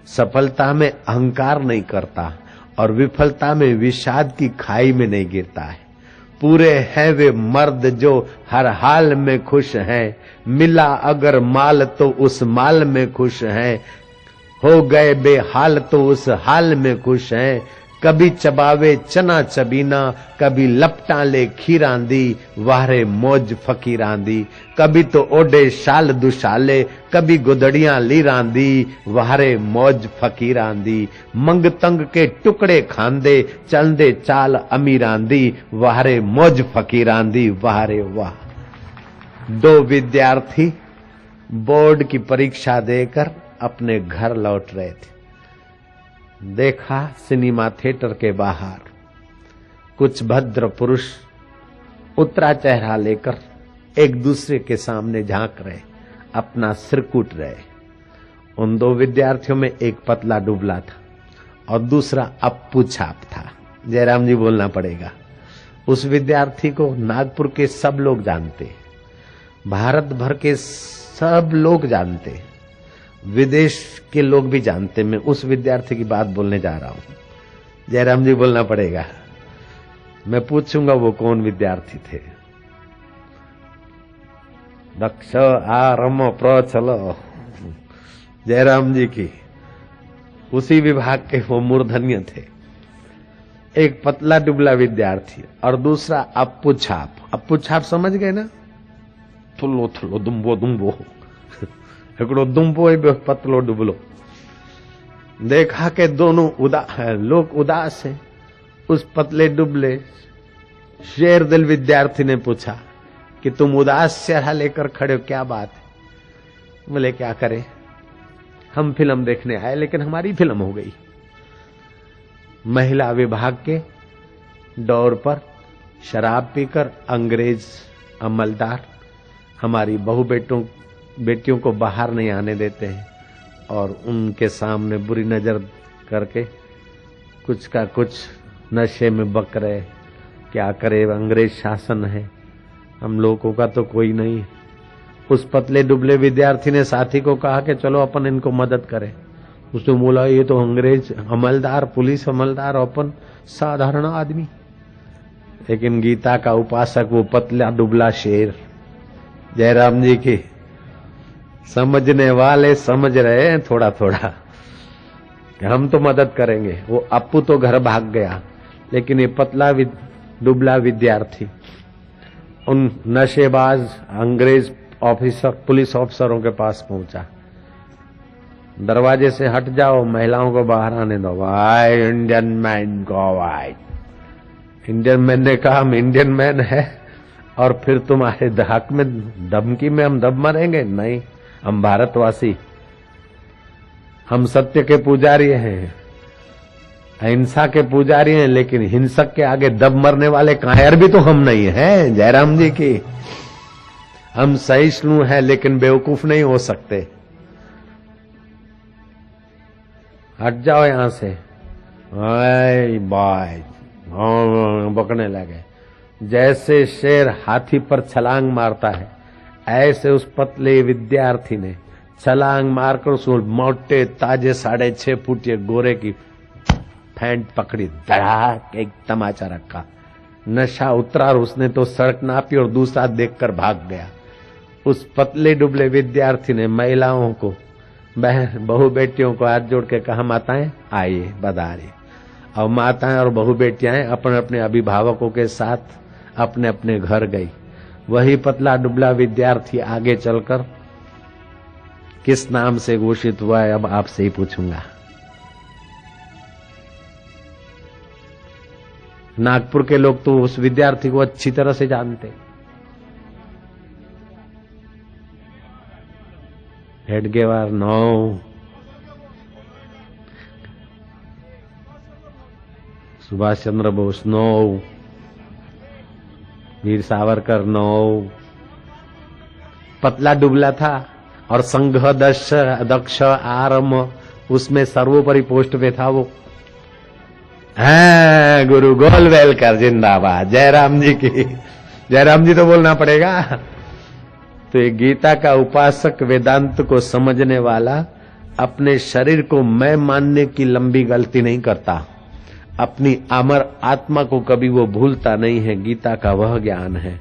सफलता में अहंकार नहीं करता और विफलता में विषाद की खाई में नहीं गिरता है। पूरे हैं वे मर्द जो हर हाल में खुश हैं, मिला अगर माल तो उस माल में खुश हैं, हो गए बेहाल तो उस हाल में खुश हैं। कभी चबावे चना चबीना, कभी लपटा ले खीरांदी, वारे मौज फकीरांदी। कभी तो ओडे शाल दुशाले, कभी गुदड़ियां लीरांदी, वारे मौज फकीरांदी। मंग तंग के टुकड़े खांदे, चलदे चाल अमीरांदी, वारे मौज फकीरांदी, वारे वाह। दो विद्यार्थी बोर्ड की परीक्षा देकर अपने घर लौट रहे थे। देखा सिनेमा थिएटर के बाहर कुछ भद्र पुरुष उतरा चेहरा लेकर एक दूसरे के सामने झांक रहे, अपना सिर कूट रहे। उन दो विद्यार्थियों में एक पतला दुबला था और दूसरा अप्पू छाप था। जयराम जी बोलना पड़ेगा। उस विद्यार्थी को नागपुर के सब लोग जानते, भारत भर के सब लोग जानते, विदेश के लोग भी जानते। मैं उस विद्यार्थी की बात बोलने जा रहा हूं। जयराम जी बोलना पड़ेगा। मैं पूछूंगा वो कौन विद्यार्थी थे। दक्ष आरम प्रचलो जयराम जी की उसी विभाग के वो मूर्धन्य थे। एक पतला दुबला विद्यार्थी और दूसरा अप्पू छाप। अप्पू छाप समझ गए ना? थुल्लो थुल्लो दुम्बो दुम्बो एकड़ो दुम्बो है, पतलो डुबलो। देखा कि दोनों लोग उदास हैं। उस पतले दुबले शेर दिल विद्यार्थी ने पूछा कि तुम उदास चेहरा लेकर खड़े हो, क्या बात है? बोले क्या करें, हम फिल्म देखने आए लेकिन हमारी फिल्म हो गई। महिला विभाग के दौर पर शराब पीकर अंग्रेज अमलदार हमारी बहु बेटियों को बाहर नहीं आने देते हैं और उनके सामने बुरी नजर करके कुछ का कुछ नशे में बक रहे। क्या करे, अंग्रेज शासन है, हम लोगों का तो कोई नहीं। उस पतले दुबले विद्यार्थी ने साथी को कहा कि चलो अपन इनको मदद करें। उसने बोला ये तो अंग्रेज अमलदार, पुलिस अमलदार, अपन साधारण आदमी। लेकिन गीता का उपासक वो पतला दुबला शेर, जयराम जी की समझने वाले समझ रहे हैं थोड़ा थोड़ा कि हम तो मदद करेंगे। वो अप्पू तो घर भाग गया, लेकिन ये पतला दुबला विद्यार्थी उन नशेबाज अंग्रेज ऑफिसर पुलिस ऑफिसरों के पास पहुंचा। दरवाजे से हट जाओ, महिलाओं को बाहर आने दो। Why Indian man go why. Indian man ने कहा हम इंडियन मैन है और फिर तुम्हारे हक में धमकी में हम दब मरेंगे? नहीं, हम भारतवासी, हम सत्य के पुजारी हैं, अहिंसा के पुजारी हैं, लेकिन हिंसक के आगे दब मरने वाले कायर भी तो हम नहीं हैं। जयराम जी की हम सहिष्णु हैं लेकिन बेवकूफ नहीं हो सकते। हट जाओ यहां से। बाय बकने लगे। जैसे शेर हाथी पर छलांग मारता है, ऐसे उस पतले विद्यार्थी ने छलांग मारकर उस मोटे ताजे 6.5 फुट गोरे की फैंट पकड़ी, धड़ाक एक तमाचा रखा। नशा उतरा और उसने तो सड़क नापी और दूसरा देखकर भाग गया। उस पतले दुबले विद्यार्थी ने महिलाओं को, बहु बेटियों को हाथ जोड़ के कहा, माताएं आइए बधाइए। और माताएं और बहु बेटियां अपने अपने अभिभावकों के साथ अपने अपने घर गई। वही पतला दुबला विद्यार्थी आगे चलकर किस नाम से घोषित हुआ है, अब आपसे ही पूछूंगा। नागपुर के लोग तो उस विद्यार्थी को अच्छी तरह से जानते। हेडगेवार 9, सुभाष चंद्र बोस 9, वीर सावरकर 9। पतला दुबला था और संघ दक्ष आरम उसमें सर्वोपरि पोस्ट पे था वो। है गुरु गोलवेलकर जिंदाबाद। जयराम जी की, जयराम जी तो बोलना पड़ेगा। तो ये गीता का उपासक, वेदांत को समझने वाला अपने शरीर को मैं मानने की लंबी गलती नहीं करता, अपनी अमर आत्मा को कभी वो भूलता नहीं है। गीता का वह ज्ञान है।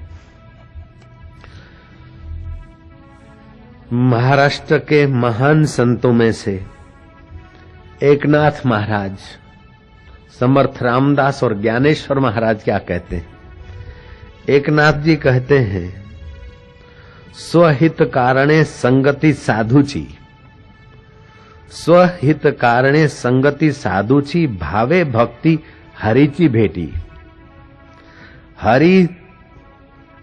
महाराष्ट्र के महान संतों में से एकनाथ महाराज, समर्थ रामदास और ज्ञानेश्वर महाराज क्या कहते हैं? एकनाथ जी कहते हैं, स्वहित कारणे संगति साधुची, स्वहित कारणे संगति साधुची, भावे भक्ति हरिची भेटी। हरि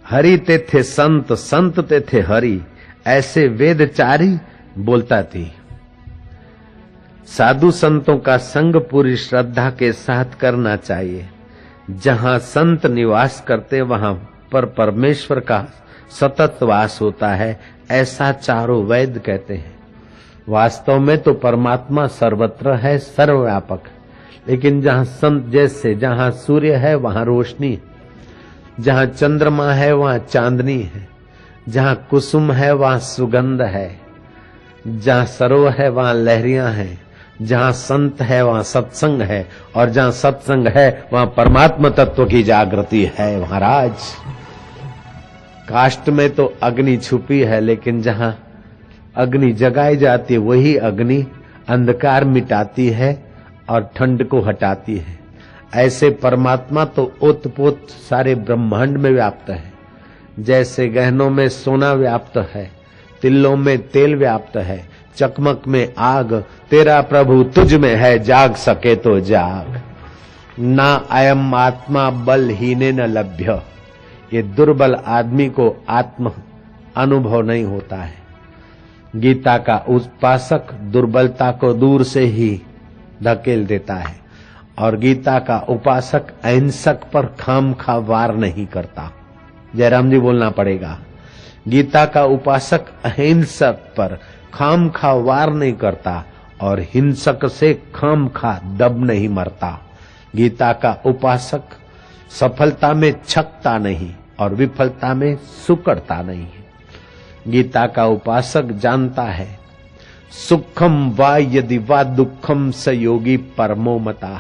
हरि तेथे संत, संत तेथे हरि, ऐसे वेदचारी बोलता थी। साधु संतों का संग पूरी श्रद्धा के साथ करना चाहिए। जहां संत निवास करते वहां पर परमेश्वर का सतत वास होता है, ऐसा चारों वेद कहते हैं। वास्तव में तो परमात्मा सर्वत्र है, सर्वव्यापक। लेकिन जहां संत जैसे, जहां सूर्य है वहां रोशनी, जहां चंद्रमा है वहां चांदनी है, जहां कुसुम है वहां सुगंध है, जहां सरोवर है वहां लहरियां हैं, जहां संत है वहां सत्संग है, और जहां सत्संग है वहां परमात्मा तत्व की जागृति है। महाराज, काष्ठ में तो अग्नि छुपी है, लेकिन जहां अग्नि जगाई जाती है वही अग्नि अंधकार मिटाती है और ठंड को हटाती है। ऐसे परमात्मा तो ओतपोत सारे ब्रह्मांड में व्याप्त है। जैसे गहनों में सोना व्याप्त है, तिल्लों में तेल व्याप्त है, चकमक में आग, तेरा प्रभु तुझ में है, जाग सके तो जाग। ना अयम आत्मा बलहीने न लभ्य, ये दुर्बल आदमी को आत्म अनुभव नहीं होता है। गीता का उपासक दुर्बलता को दूर से ही धकेल देता है, और गीता का उपासक अहिंसक पर खामखा वार नहीं करता। जयराम जी बोलना पड़ेगा। गीता का उपासक अहिंसक पर खामखा वार नहीं करता और हिंसक से खामखा दब नहीं मरता। गीता का उपासक सफलता में छकता नहीं और विफलता में सुकड़ता नहीं है। गीता का उपासक जानता है, सुखम वा यदि वा दुखम स योगी परमो मता।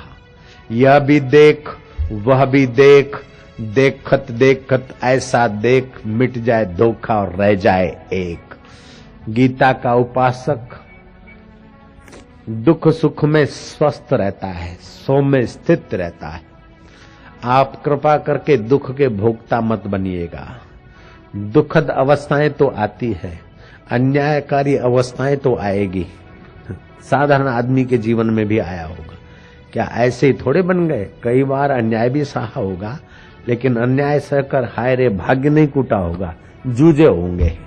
यह भी देख वह भी देख, देखत देखत ऐसा देख, मिट जाए धोखा और रह जाए एक। गीता का उपासक दुख सुख में स्वस्थ रहता है, सौम्य स्थित रहता है। आप कृपा करके दुख के भोक्ता मत बनिएगा। दुखद अवस्थाएं तो आती है, अन्यायकारी अवस्थाएं तो आएगी, साधारण आदमी के जीवन में भी आया होगा। क्या ऐसे ही थोड़े बन गए? कई बार अन्याय भी सहा होगा, लेकिन अन्याय सहकर हाय रे भाग्य नहीं कूटा होगा, जूझे होंगे।